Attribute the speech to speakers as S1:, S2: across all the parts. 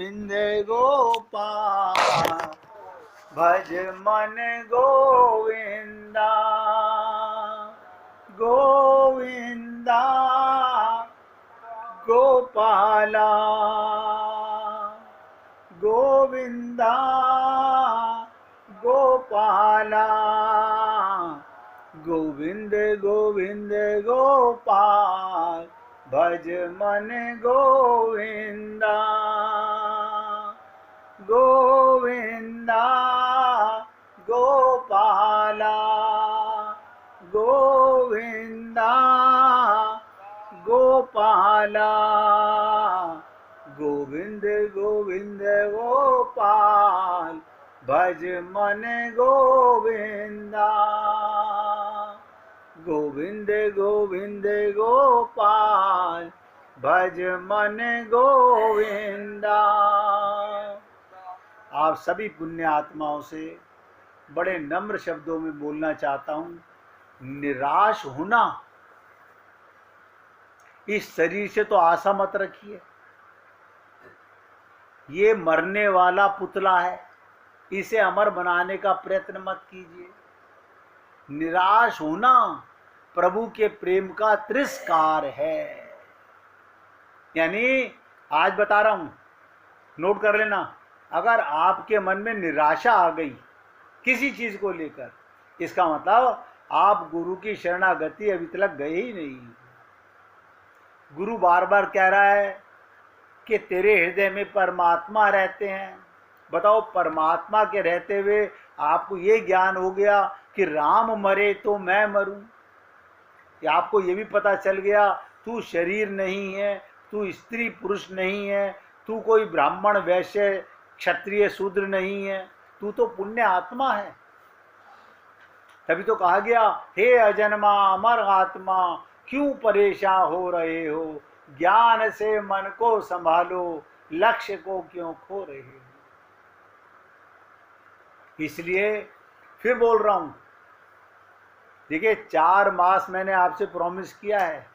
S1: गोविंद गोपाल भज मन गोविंदा गोविंदा गोपाला गोविंदा गोपाला गोविंद गोविंद गोपाल भज मन गोविंदा गोविंदा गोपाला गोविंदा गोपाला गोविंद गोविंद गोपाल भज मन गोविंदा गोविंद गोविंद गोपाल भज मन गोविंदा। आप सभी पुण्य आत्माओं से बड़े नम्र शब्दों में बोलना चाहता हूँ, निराश होना इस शरीर से तो आशा मत रखिए। ये मरने वाला पुतला है, इसे अमर बनाने का प्रयत्न मत कीजिए। निराश होना प्रभु के प्रेम का तिरस्कार है। यानी आज बता रहा हूं, नोट कर लेना, अगर आपके मन में निराशा आ गई किसी चीज को लेकर, इसका मतलब आप गुरु की शरणागति अभी तक गए ही नहीं। गुरु बार बार कह रहा है कि तेरे हृदय में परमात्मा रहते हैं। बताओ, परमात्मा के रहते हुए आपको ये ज्ञान हो गया कि राम मरे तो मैं मरूं, या आपको ये भी पता चल गया तू शरीर नहीं है, तू स्त्री पुरुष नहीं है, तू कोई ब्राह्मण वैश्य क्षत्रिय शूद्र नहीं है, तू तो पुण्य आत्मा है। तभी तो कहा गया, हे अजन्मा अमर आत्मा क्यों परेशान हो रहे हो, ज्ञान से मन को संभालो, लक्ष्य को क्यों खो रहे हो। इसलिए फिर बोल रहा हूं, देखिए 4 मास मैंने आपसे प्रॉमिस किया है,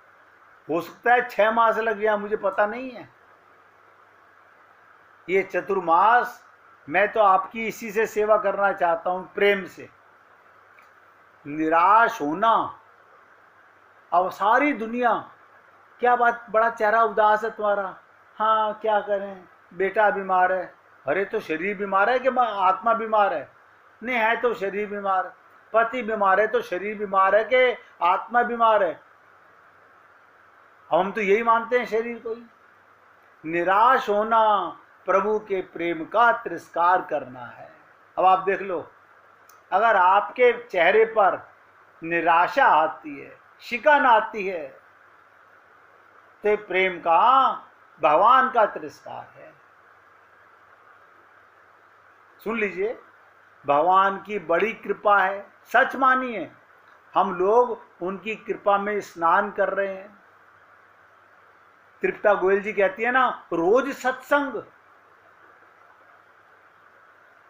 S1: हो सकता है 6 मास लग गया, मुझे पता नहीं है। ये चतुर्मास मैं तो आपकी इसी से सेवा करना चाहता हूं, प्रेम से। निराश होना, अब सारी दुनिया, क्या बात, बड़ा चेहरा उदास है तुम्हारा, हाँ क्या करें, बेटा बीमार है। अरे तो शरीर बीमार है कि आत्मा बीमार है? नहीं है तो शरीर बीमार, पति बीमार है तो शरीर बीमार है कि आत्मा बीमार है? हम तो यही मानते हैं शरीर को ही। निराश होना प्रभु के प्रेम का तिरस्कार करना है। अब आप देख लो, अगर आपके चेहरे पर निराशा आती है, शिकन आती है, तो प्रेम का, भगवान का तिरस्कार है। सुन लीजिए, भगवान की बड़ी कृपा है, सच मानिए। हम लोग उनकी कृपा में स्नान कर रहे हैं। तृप्ता गोयल जी कहती है ना, रोज सत्संग।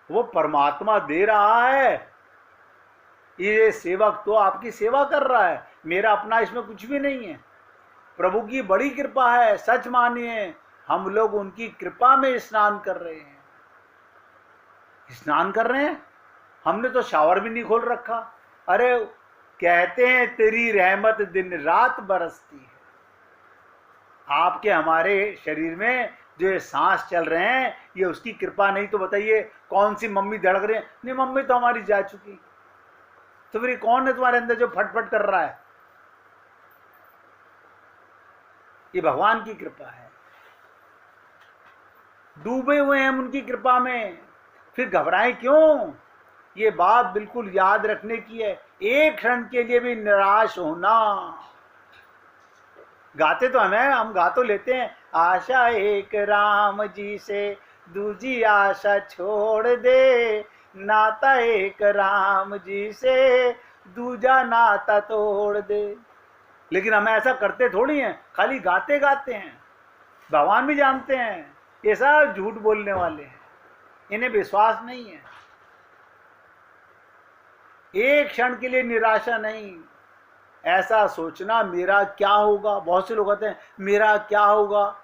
S1: वो परमात्मा दे रहा है, ये सेवक तो आपकी सेवा कर रहा है, मेरा अपना इसमें कुछ भी नहीं है। प्रभु की बड़ी कृपा है, सच मानिए। हम लोग उनकी कृपा में स्नान कर रहे हैं। स्नान कर रहे हैं, हमने तो शावर भी नहीं खोल रखा। अरे कहते हैं तेरी रहमत दिन रात बरसती है। आपके हमारे शरीर में जो ये सांस चल रहे हैं, ये उसकी कृपा नहीं तो बताइए कौन सी मम्मी धड़क रही है? नहीं, मम्मी तो हमारी जा चुकी, तो फिर कौन है तुम्हारे अंदर जो फटफट कर रहा है? ये भगवान की कृपा है। डूबे हुए हैं हम उनकी कृपा में, फिर घबराएं क्यों? ये बात बिल्कुल याद रखने की है। एक क्षण के लिए भी निराश होना। गाते तो हमें, हम गा तो लेते हैं, आशा एक राम जी से दूजी आशा छोड़ दे, नाता एक राम जी से दूजा नाता तोड़ दे। लेकिन हम ऐसा करते थोड़ी हैं, खाली गाते गाते हैं। भगवान भी जानते हैं ये सब झूठ बोलने वाले हैं, इन्हें विश्वास नहीं है। एक क्षण के लिए निराशा नहीं, ऐसा सोचना मेरा क्या होगा। बहुत से लोग कहते हैं मेरा क्या होगा,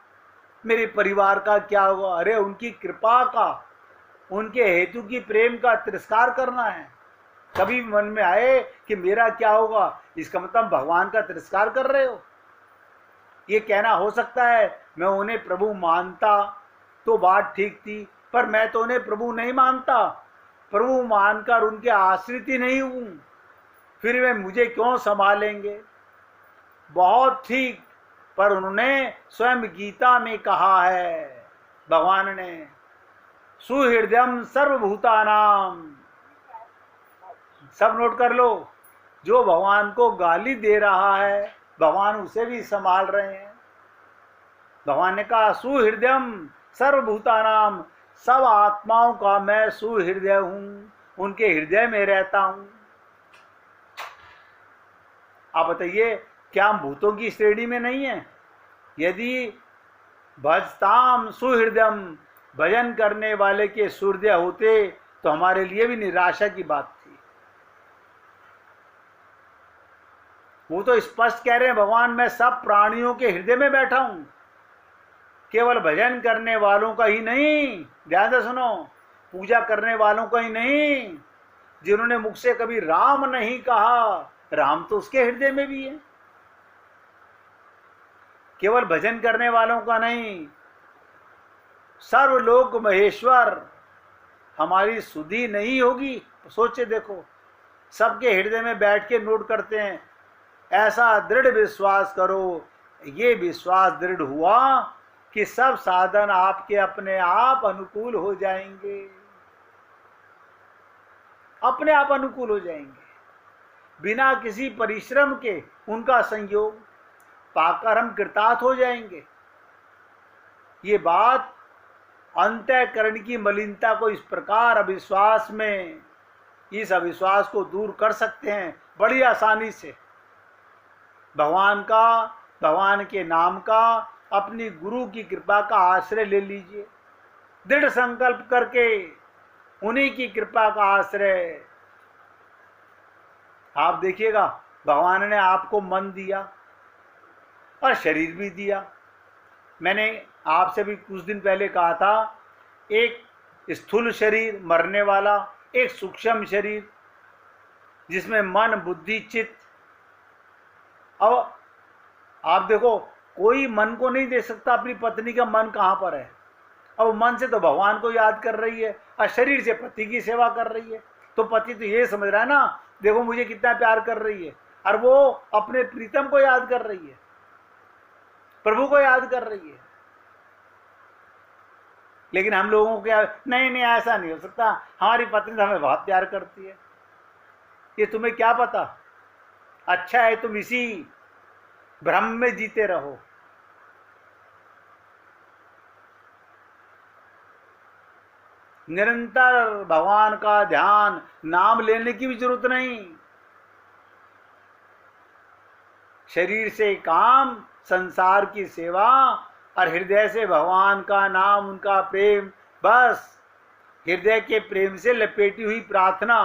S1: मेरे परिवार का क्या होगा? अरे उनकी कृपा का, उनके हेतु की प्रेम का तिरस्कार करना है। कभी मन में आए कि मेरा क्या होगा, इसका मतलब भगवान का तिरस्कार कर रहे हो। ये कहना हो सकता है मैं उन्हें प्रभु मानता तो बात ठीक थी, पर मैं तो उन्हें प्रभु नहीं मानता, प्रभु मानकर उनके आश्रित ही नहीं हूं, फिर वे मुझे क्यों संभालेंगे। बहुत ठीक, पर उन्होंने स्वयं गीता में कहा है, भगवान ने, सुहृदयम सर्वभूतानाम। सब नोट कर लो, जो भगवान को गाली दे रहा है भगवान उसे भी संभाल रहे हैं। भगवान ने कहा सुहृदयम सर्वभूतानाम, सब आत्माओं का मैं सुहृदय हूं, उनके हृदय में रहता हूं। आप बताइए, क्या हम भूतों की श्रेणी में नहीं है? यदि भजताम सुहृदयम, भजन करने वाले के सूर्य होते तो हमारे लिए भी निराशा की बात थी। वो तो स्पष्ट कह रहे हैं भगवान, मैं सब प्राणियों के हृदय में बैठा हूं, केवल भजन करने वालों का ही नहीं, ध्यान से सुनो, पूजा करने वालों का ही नहीं, जिन्होंने मुख से कभी राम नहीं कहा, राम तो उसके हृदय में भी है। केवल भजन करने वालों का नहीं, सर्वलोक महेश्वर हमारी सुधि नहीं होगी। सोचे देखो, सबके हृदय में बैठ के नोट करते हैं, ऐसा दृढ़ विश्वास करो। ये विश्वास दृढ़ हुआ कि सब साधन आपके अपने आप अनुकूल हो जाएंगे, अपने आप अनुकूल हो जाएंगे, बिना किसी परिश्रम के उनका संयोग पाकर हम कृतार्थ हो जाएंगे। ये बात अंतःकरण की मलिनता को इस प्रकार अविश्वास में, इस अविश्वास को दूर कर सकते हैं बड़ी आसानी से। भगवान का, भगवान के नाम का, अपनी गुरु की कृपा का आश्रय ले लीजिए, दृढ़ संकल्प करके उन्हीं की कृपा का आश्रय। आप देखिएगा, भगवान ने आपको मन दिया और शरीर भी दिया। मैंने आपसे भी कुछ दिन पहले कहा था, एक स्थूल शरीर मरने वाला, एक सूक्ष्म शरीर जिसमें मन बुद्धि चित्त। अब आप देखो, कोई मन को नहीं दे सकता अपनी पत्नी का मन कहाँ पर है। अब मन से तो भगवान को याद कर रही है और शरीर से पति की सेवा कर रही है, तो पति तो ये समझ रहा है ना, देखो मुझे कितना प्यार कर रही है, और वो अपने प्रीतम को याद कर रही है, प्रभु को याद कर रही है। लेकिन हम लोगों को क्या, नहीं नहीं ऐसा नहीं हो सकता, हमारी पत्नी तो हमें बहुत प्यार करती है। ये तुम्हें क्या पता? अच्छा है तुम इसी भ्रम में जीते रहो। निरंतर भगवान का ध्यान, नाम लेने की भी जरूरत नहीं। शरीर से काम, संसार की सेवा, और हृदय से भगवान का नाम, उनका प्रेम, बस हृदय के प्रेम से लपेटी हुई प्रार्थना।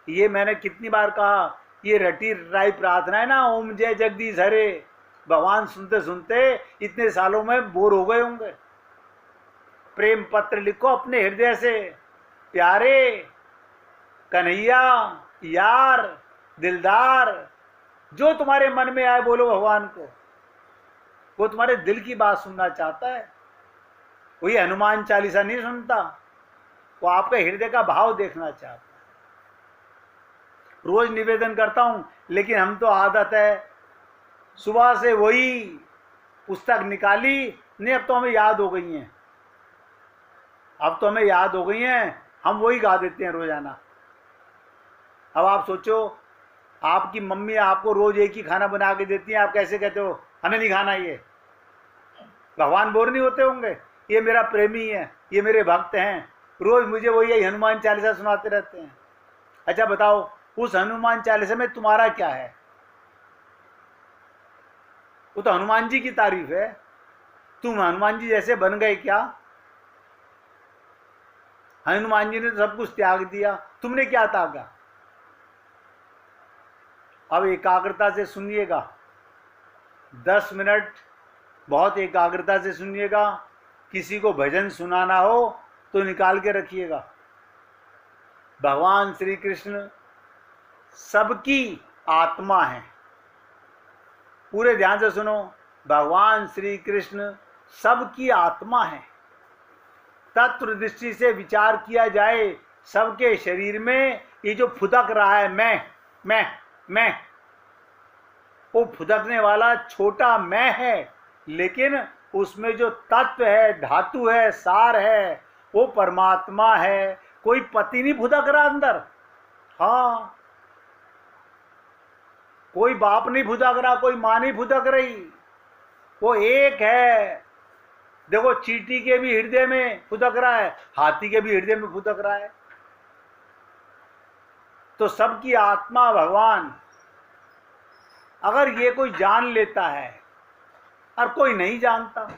S1: ये मैंने कितनी बार कहा, ये रटी राई प्रार्थना है ना, ओम जय जगदीश हरे। भगवान सुनते सुनते इतने सालों में बोर हो गए होंगे। प्रेम पत्र लिखो अपने हृदय से, प्यारे कन्हैया, यार, दिलदार, जो तुम्हारे मन में आए बोलो भगवान को। वो तुम्हारे दिल की बात सुनना चाहता है, वो ये हनुमान चालीसा नहीं सुनता, वो आपके हृदय का भाव देखना चाहता है। रोज निवेदन करता हूं, लेकिन हम तो आदत है सुबह से वही पुस्तक निकाली, नहीं अब तो हमें याद हो गई हैं, अब तो हमें याद हो गई हैं, हम वही गा देते हैं रोजाना। अब आप सोचो, आपकी मम्मी आपको रोज एक ही खाना बना के देती है, आप कैसे कहते हो हमें नहीं खाना ये? भगवान बोर नहीं होते होंगे, ये मेरा प्रेमी है, ये मेरे भक्त हैं, रोज मुझे वही हनुमान चालीसा सुनाते रहते हैं। अच्छा बताओ, उस हनुमान चालीसा में तुम्हारा क्या है? वो तो हनुमान जी की तारीफ है। तुम हनुमान जी जैसे बन गए क्या? हनुमान जी ने तो सब कुछ त्याग दिया, तुमने क्या त्यागा? अब एकाग्रता से सुनिएगा, 10 मिनट बहुत एकाग्रता से सुनिएगा। किसी को भजन सुनाना हो तो निकाल के रखिएगा। भगवान श्री कृष्ण सबकी आत्मा है। पूरे ध्यान से सुनो, भगवान श्री कृष्ण सबकी आत्मा है। तत्व दृष्टि से विचार किया जाए, सबके शरीर में ये जो फुदक रहा है मैं, वो फुदकने वाला छोटा मैं है, लेकिन उसमें जो तत्व है, धातु है, सार है, वो परमात्मा है। कोई पति नहीं फुदक रहा अंदर, हाँ, कोई बाप नहीं फुदक रहा, कोई माँ नहीं फुदक रही, वो एक है। देखो चींटी के भी हृदय में फुदक रहा है, हाथी के भी हृदय में फुदक रहा है। तो सबकी आत्मा भगवान। अगर ये कोई जान लेता है और कोई नहीं जानता,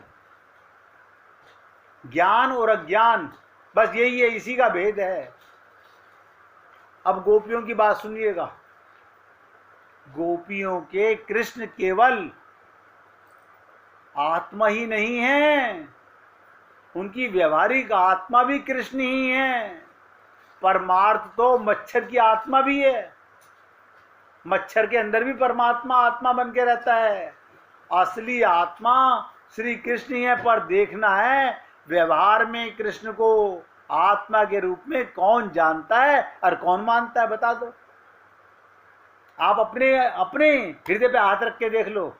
S1: ज्ञान और अज्ञान बस यही है, इसी का भेद है। अब गोपियों की बात सुनिएगा। गोपियों के कृष्ण केवल आत्मा ही नहीं है, उनकी व्यवहारिक आत्मा भी कृष्ण ही है। परमार्थ तो मच्छर की आत्मा भी है, मच्छर के अंदर भी परमात्मा आत्मा बन के रहता है। असली आत्मा श्री कृष्ण ही है, पर देखना है व्यवहार में कृष्ण को आत्मा के रूप में कौन जानता है और कौन मानता है, बता दो। आप अपने अपने हृदय पे हाथ रख के देख लो।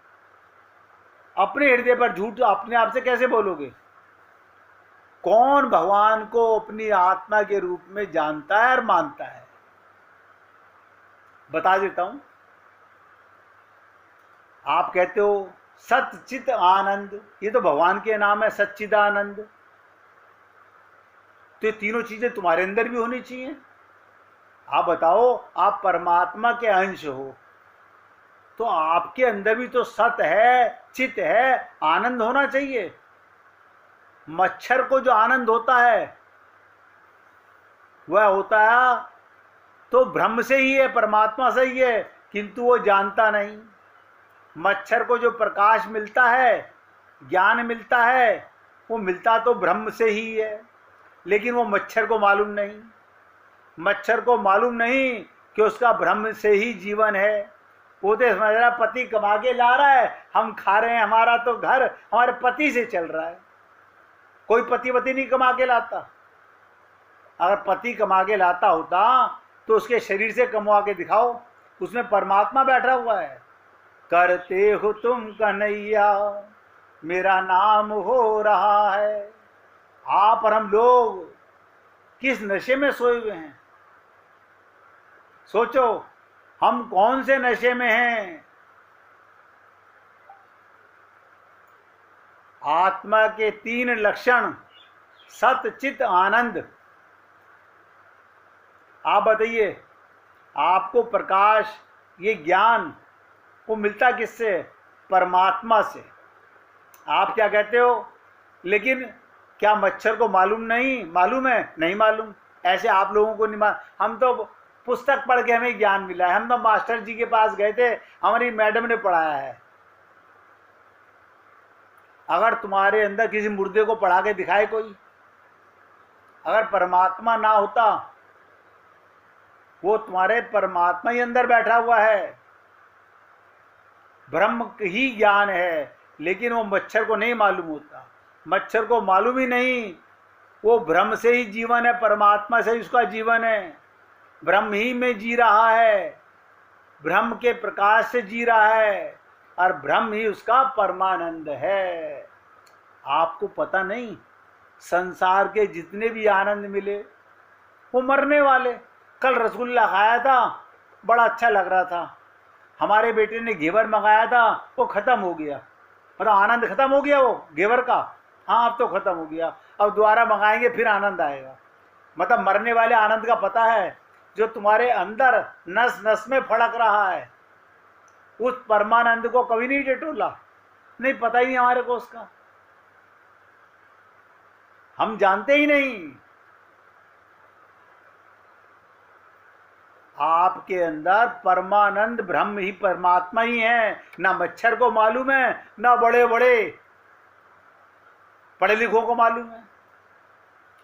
S1: अपने हृदय पर झूठ अपने आप से कैसे बोलोगे? कौन भगवान को अपनी आत्मा के रूप में जानता है और मानता है? बता देता हूं। आप कहते हो सच्चित आनंद, ये तो भगवान के नाम है, सच्चिदानंद। तो ये तीनों चीजें तुम्हारे अंदर भी होनी चाहिए। आप बताओ, आप परमात्मा के अंश हो, तो आपके अंदर भी तो सत है, चित है, आनंद होना चाहिए। मच्छर को जो आनंद होता है वह होता है तो ब्रह्म से ही है, परमात्मा से ही है, किंतु वो जानता नहीं। मच्छर को जो प्रकाश मिलता है, ज्ञान मिलता है, वो मिलता तो ब्रह्म से ही है, लेकिन वो मच्छर को मालूम नहीं। मच्छर को मालूम नहीं कि उसका ब्रह्म से ही जीवन है। वो तो समझ रहा पति कमा के ला रहा है, हम खा रहे हैं, हमारा तो घर हमारे पति से चल रहा है। कोई पति नहीं कमा के लाता। अगर पति कमा के लाता होता तो उसके शरीर से कमवा के दिखाओ, उसमें परमात्मा बैठा हुआ है। करते हो तुम कन्हैया, मेरा नाम हो रहा है। आप और हम लोग किस नशे में सोए हुए हैं? सोचो, हम कौन से नशे में हैं? आत्मा के तीन लक्षण, सत चित आनंद। आप बताइए, आपको प्रकाश, ये ज्ञान वो मिलता किससे? परमात्मा से। आप क्या कहते हो, लेकिन क्या मच्छर को मालूम नहीं? मालूम है, नहीं मालूम। ऐसे आप लोगों को नहीं मालूम। हम तो पुस्तक पढ़ के हमें ज्ञान मिला है, हम तो मास्टर जी के पास गए थे, हमारी मैडम ने पढ़ाया है। अगर तुम्हारे अंदर किसी मुर्दे को पढ़ा के दिखाए कोई, अगर परमात्मा ना होता, वो तुम्हारे परमात्मा ही अंदर बैठा हुआ है, ब्रह्म ही ज्ञान है, लेकिन वो मच्छर को नहीं मालूम होता। मच्छर को मालूम ही नहीं, वो ब्रह्म से ही जीवन है, परमात्मा से ही उसका जीवन है, ब्रह्म ही में जी रहा है, ब्रह्म के प्रकाश से जी रहा है, और ब्रह्म ही उसका परमानंद है। आपको पता नहीं, संसार के जितने भी आनंद मिले वो मरने वाले। कल रसगुल्ला खाया था, बड़ा अच्छा लग रहा था। हमारे बेटे ने घेवर मंगाया था, वो खत्म हो गया। मतलब आनंद खत्म हो गया वो घेवर का। हाँ, अब तो खत्म हो गया, अब दोबारा मंगाएंगे फिर आनंद आएगा। मतलब मरने वाले आनंद का पता है, जो तुम्हारे अंदर नस नस में फड़क रहा है, उस परमानंद को कभी नहीं टटोला, नहीं, पता ही नहीं हमारे को उसका, हम जानते ही नहीं। आपके अंदर परमानंद ब्रह्म ही, परमात्मा ही है। ना मच्छर को मालूम है, ना बड़े बड़े पढ़े लिखों को मालूम है।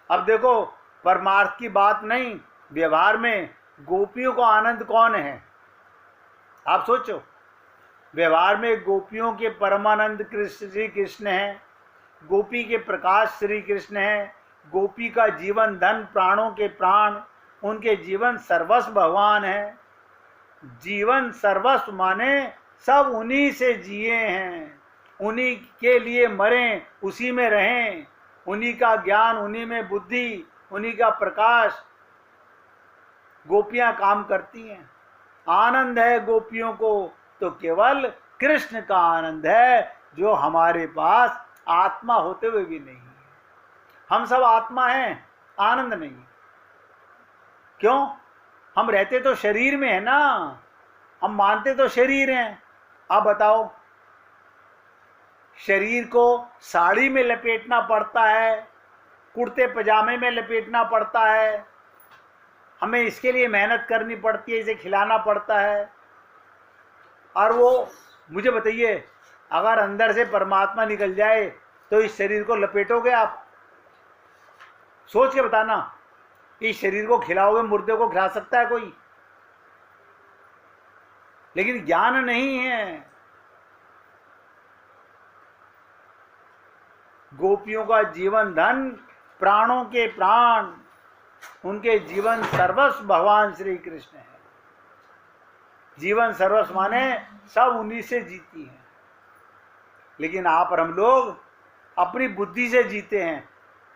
S1: अब देखो, परमार्थ की बात नहीं, व्यवहार में गोपियों को आनंद कौन है? आप सोचो, व्यवहार में गोपियों के परमानंद कृष्ण श्री कृष्ण हैं, गोपी के प्रकाश श्री कृष्ण हैं, गोपी का जीवन धन, प्राणों के प्राण, उनके जीवन सर्वस्व भगवान है। जीवन सर्वस्व माने सब उन्हीं से जिए हैं, उन्हीं के लिए मरें, उसी में रहें, उन्हीं का ज्ञान, उन्हीं में बुद्धि, उन्हीं का प्रकाश गोपियां काम करती हैं। आनंद है गोपियों को तो केवल कृष्ण का आनंद है, जो हमारे पास आत्मा होते हुए भी नहीं है। हम सब आत्मा हैं, आनंद नहीं। क्यों? हम रहते तो शरीर में है ना, हम मानते तो शरीर हैं। आप बताओ, शरीर को साड़ी में लपेटना पड़ता है, कुर्ते पजामे में लपेटना पड़ता है, हमें इसके लिए मेहनत करनी पड़ती है, इसे खिलाना पड़ता है। और वो मुझे बताइए, अगर अंदर से परमात्मा निकल जाए तो इस शरीर को लपेटोगे आप? सोच के बताना, इस शरीर को खिलाओगे? मुर्दे को खिला सकता है कोई? लेकिन ज्ञान नहीं है। गोपियों का जीवन धन, प्राणों के प्राण, उनके जीवन सर्वस्व भगवान श्री कृष्ण है। जीवन सर्वस्व माने सब उन्हीं से जीती हैं। लेकिन आप और हम लोग अपनी बुद्धि से जीते हैं,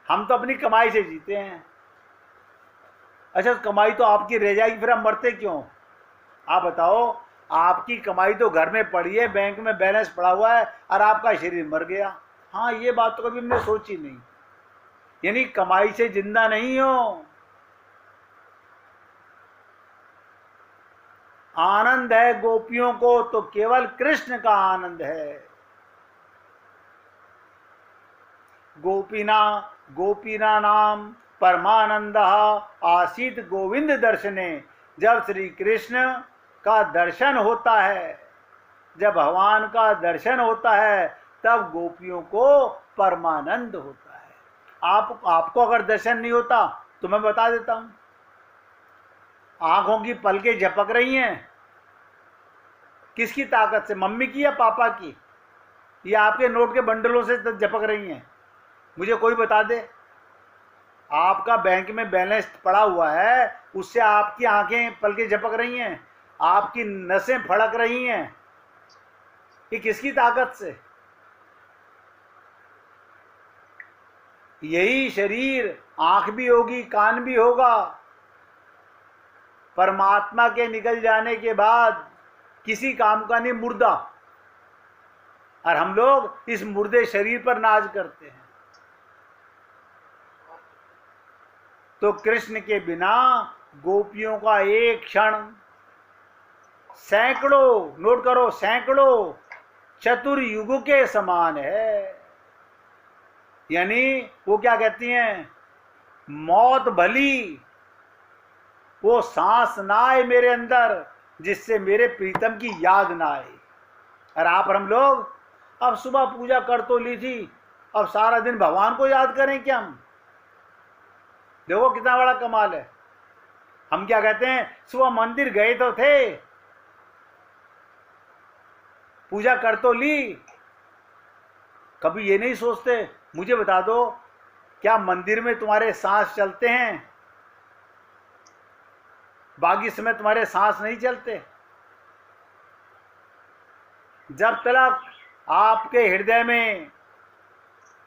S1: हम तो अपनी कमाई से जीते हैं। अच्छा, कमाई तो आपकी रह जाएगी, फिर हम मरते क्यों? आप बताओ, आपकी कमाई तो घर में पड़ी है, बैंक में बैलेंस पड़ा हुआ है, और आपका शरीर मर गया। हाँ, ये बात तो कभी हमने सोची नहीं। यानी कमाई से जिंदा नहीं हो। आनंद है गोपियों को तो केवल कृष्ण का आनंद है। गोपीना नाम परमानंद आसीत गोविंद दर्शने। जब श्री कृष्ण का दर्शन होता है, जब भगवान का दर्शन होता है, तब गोपियों को परमानंद होता है। आपको अगर दर्शन नहीं होता तो मैं बता देता हूं, आंखों की पलकें झपक रही हैं, किसकी ताकत से? मम्मी की या पापा की? या आपके नोट के बंडलों से झपक रही हैं? मुझे कोई बता दे। आपका बैंक में बैलेंस पड़ा हुआ है, उससे आपकी आंखें पलकें झपक रही हैं, आपकी नसें फड़क रही हैं, ये किसकी ताकत से? यही शरीर, आंख भी होगी, कान भी होगा, परमात्मा के निकल जाने के बाद किसी काम का नहीं, मुर्दा। और हम लोग इस मुर्दे शरीर पर नाज करते हैं। तो कृष्ण के बिना गोपियों का एक क्षण सैकड़ों, नोट करो, सैकड़ों चतुर्युग के समान है। यानी वो क्या कहती हैं, मौत भली वो सांस ना आए मेरे अंदर जिससे मेरे प्रीतम की याद ना आए। और आप और हम लोग अब सुबह पूजा कर तो ली थी, अब सारा दिन भगवान को याद करें क्या हम? देखो कितना बड़ा कमाल है। हम क्या कहते हैं, सुबह मंदिर गए तो थे, पूजा कर तो ली, कभी ये नहीं सोचते, मुझे बता दो, क्या मंदिर में तुम्हारे सांस चलते हैं? बाकी समय तुम्हारे सांस नहीं चलते? जब तक आपके हृदय में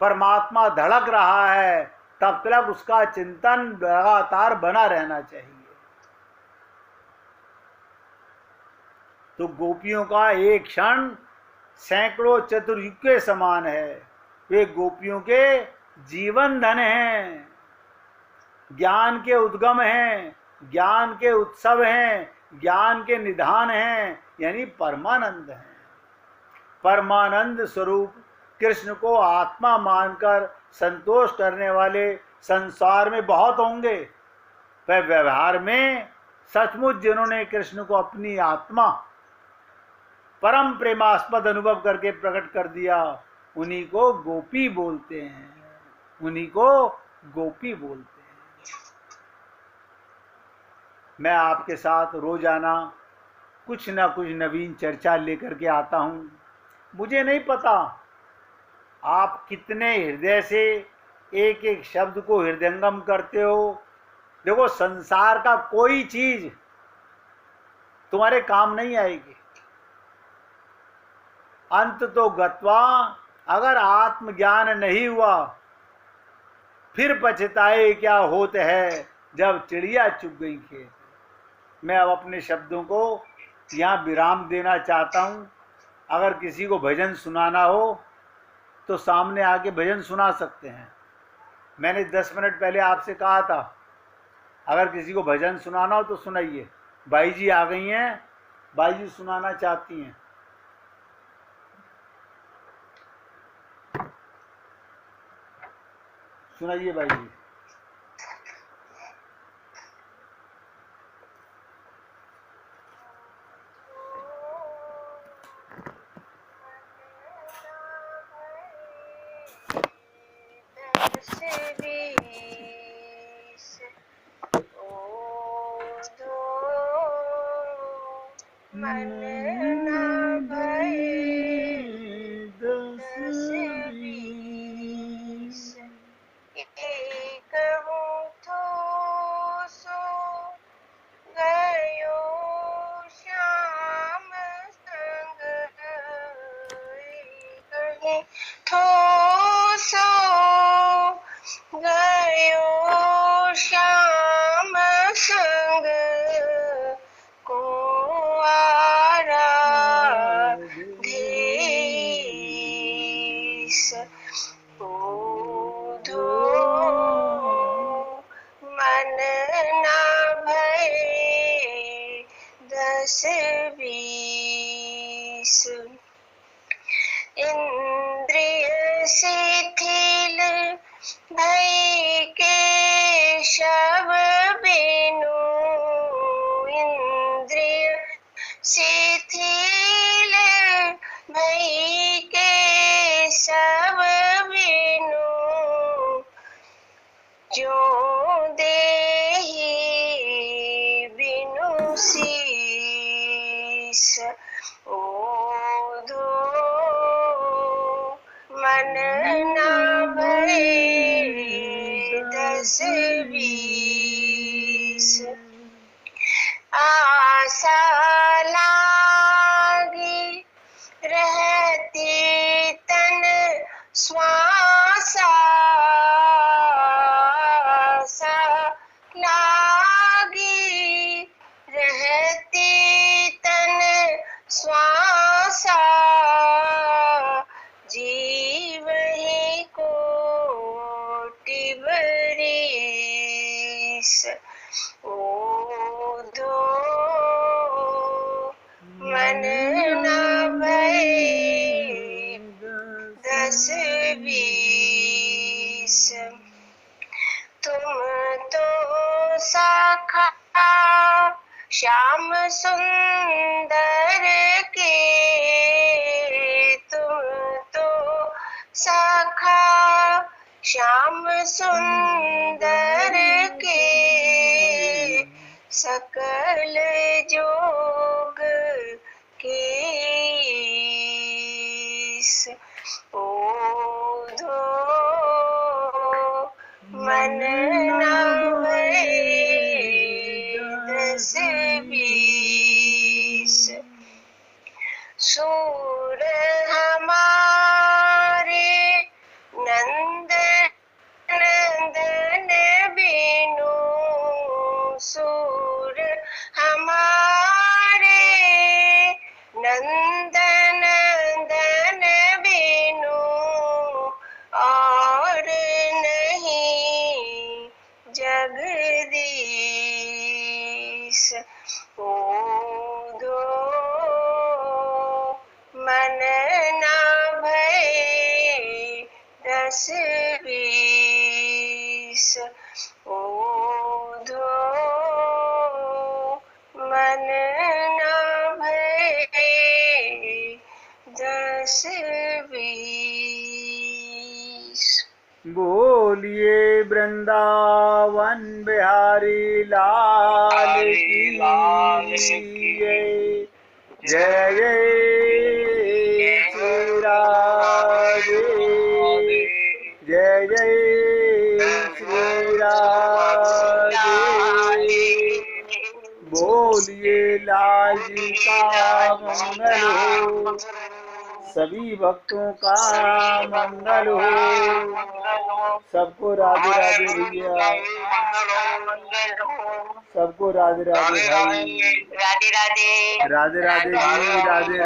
S1: परमात्मा धड़क रहा है, तब तक उसका चिंतन लगातार बना रहना चाहिए। तो गोपियों का एक क्षण सैकड़ों चतुर्युग के समान है। वे गोपियों के जीवन धन हैं, ज्ञान के उद्गम हैं, ज्ञान के उत्सव हैं, ज्ञान के निधान हैं, यानी परमानंद हैं। परमानंद स्वरूप कृष्ण को आत्मा मानकर संतोष करने वाले संसार में बहुत होंगे, पर व्यवहार में सचमुच जिन्होंने कृष्ण को अपनी आत्मा परम प्रेमास्पद अनुभव करके प्रकट कर दिया, उन्हीं को गोपी बोलते हैं। उन्हीं को गोपी बोलते हैं। मैं आपके साथ रोजाना कुछ ना कुछ नवीन चर्चा लेकर के आता हूँ। मुझे नहीं पता आप कितने हृदय से एक एक शब्द को हृदयंगम करते हो। देखो, संसार का कोई चीज तुम्हारे काम नहीं आएगी। अंत तो गत्वा, अगर आत्मज्ञान नहीं हुआ फिर पछताए क्या होत है, जब चिड़िया चुग गई खेत। मैं अब अपने शब्दों को यहाँ विराम देना चाहता हूँ। अगर किसी को भजन सुनाना हो तो सामने आके भजन सुना सकते हैं। मैंने 10 मिनट पहले आपसे कहा था, अगर किसी को भजन सुनाना हो तो सुनाइए। बाई जी आ गई हैं, बाई जी सुनाना चाहती हैं। सुनाइए बाई जी।
S2: मन ना भये 10-20, कहूँ तो सो गयो श्याम संग, कहीं तो सो गयो श्याम संग, को आराधेश। ओधो मन ना भये 10-20, इंद्रिय शिथिल भई केशव बिनु, इंद्रिय शिथिल भई केशव बिनु, जो देहि बिनु शीस। ओधो मन ना भये 10-20, आशा लागी रहती तन श्वासा, आशा लागी रहती तन श्वासा, जीव ही कोटि बरीस। ओधो मन ना भये 10-20, तुम तो सखा श्याम सुंदर के, तुम तो सखा श्याम सुंदर के, सकल जोग के ईश। ओधो मन ना भये 10-20, सूर हमारे नंद नंदन बिनु, सूर हमारे
S1: बोलिए वृंदावन बिहारी लाल की जय जय श्री राधे जय जय श्री राधे बोलिए लाल जी का मंगल हो सभी भक्तों का मंगल हो सबको राधे राधे भैया सबको राधे राधे भाई
S2: राधे राधे
S1: राधे राधे जी राधे